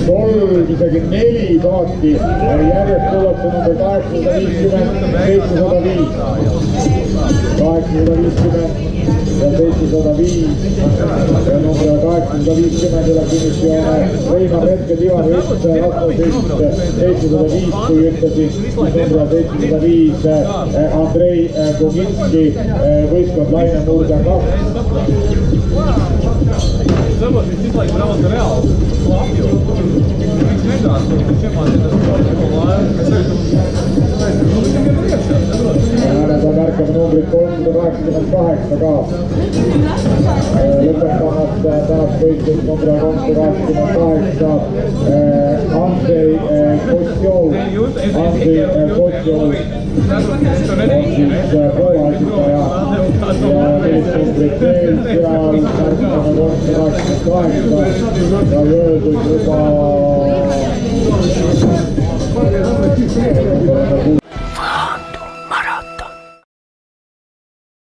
kolm, isegi 4 saati järjest tuleb see number 850, 705, 850 ja 705 ja number 850 üle komisjoni Reinar Hetkel, Ivar Hütt, Rasmus 705, kui ütlesin, number 705 Andrei Koginski, võistkond Laine Murda 2. Sõbas, siis like praegu reaal, lahju. Miks nendast, see ma seda ta märkab numbrit 388 ka. Lõpetamas tänast võistlust number 388 Andrei Kostjov on siis Poola esitaja ja numbrit veel seal märkame 388 ja öeldud juba